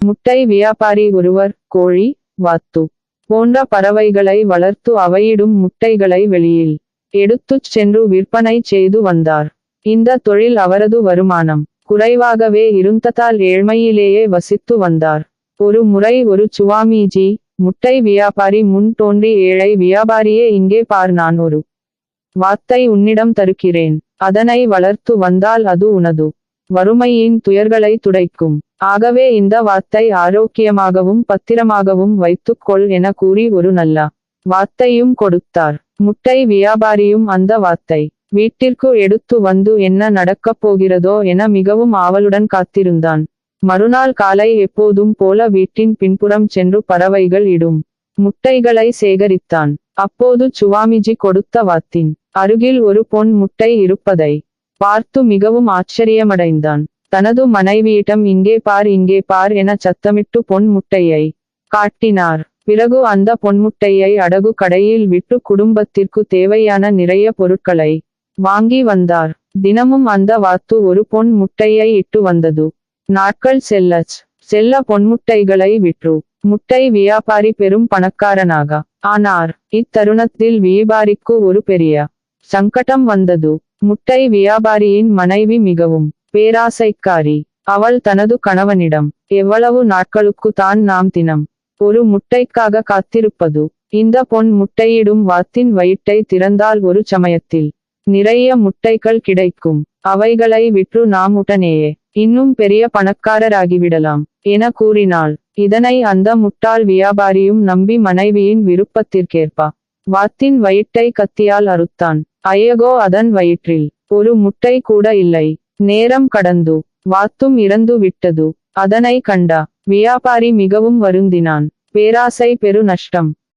முட்டை வியாபாரி ஒருவர் கோழி, வாத்து போன்ற பறவைகளை வளர்த்து அவையிடும் முட்டைகளை வெளியில் எடுத்துச் சென்று விற்பனை செய்து வந்தார். இந்த தொழில் அவரது வருமானம் குறைவாகவே இருந்ததால் ஏழ்மையிலேயே வசித்து வந்தார். ஒரு முறை ஒரு சுவாமிஜி முட்டை வியாபாரி முன் தோன்றி, ஏழை வியாபாரியே, இங்கே பார், நான் ஒரு வாத்தை உன்னிடம் தருகிறேன். அதனை வளர்த்து வந்தால் அது உனது வறுமையின் துயர்களை துடைக்கும். ஆகவே இந்த வாத்தை ஆரோக்கியமாகவும் பத்திரமாகவும் வைத்துக் கொள் என கூறி ஒரு நல்ல வாத்தையும் கொடுத்தார். முட்டை வியாபாரியும் அந்த வாத்தை வீட்டிற்கு எடுத்து வந்து என்ன நடக்கப் போகிறதோ என மிகவும் ஆவலுடன் காத்திருந்தான். மறுநாள் காலை எப்போதும் போல வீட்டின் பின்புறம் சென்று பறவைகள் இடும் முட்டைகளை சேகரித்தான். அப்போது சுவாமிஜி கொடுத்த வாத்தின் அருகில் ஒரு பொன் முட்டை இருப்பதை பார்த்து மிகவும் ஆச்சரியமடைந்தான். தனது மனைவியிடம் இங்கே பார், இங்கே பார் என சத்தமிட்டு பொன் முட்டையை காட்டினார். பிறகு அந்த பொன்முட்டையை அடகு கடையில் விட்டு குடும்பத்திற்கு தேவையான நிறைய பொருட்களை வாங்கி வந்தார். தினமும் அந்த வாத்து ஒரு பொன் முட்டையை இட்டு வந்தது. நாட்கள் செல்ல பொன்முட்டைகளை விற்று முட்டை வியாபாரி பெரும் பணக்காரனாக ஆனார். இத்தருணத்தில் வியாபாரிக்கு ஒரு பெரிய சங்கடம் வந்தது. முட்டை வியாபாரியின் மனைவி மிகவும் பேராசைக்காரி. அவள் தனது கணவனிடம், எவ்வளவு நாட்களுக்கு தான் நாம் தினம் ஒரு முட்டைக்காக காத்திருப்பது? இந்த பொன் முட்டையிடும் வாத்தின் வயிற்றை திறந்தால் ஒரு சமயத்தில் நிறைய முட்டைகள் கிடைக்கும். அவைகளை விற்று நாம் உடனேயே இன்னும் பெரிய பணக்காரராகிவிடலாம் என கூறினாள். இதனை அந்த முட்டாள் வியாபாரியும் நம்பி மனைவியின் விருப்பத்திற்கேற்ப வாத்தின் வயிற்றை கத்தியால் அறுத்தான். ஐயகோ, அதன் வயிற்றில் ஒரு முட்டை கூட இல்லை. நேரம் கடந்து வாத்தும் இறந்து விட்டது. அதனை கண்ட வியாபாரி மிகவும் வருந்தினான். பேராசை பெரு நஷ்டம்.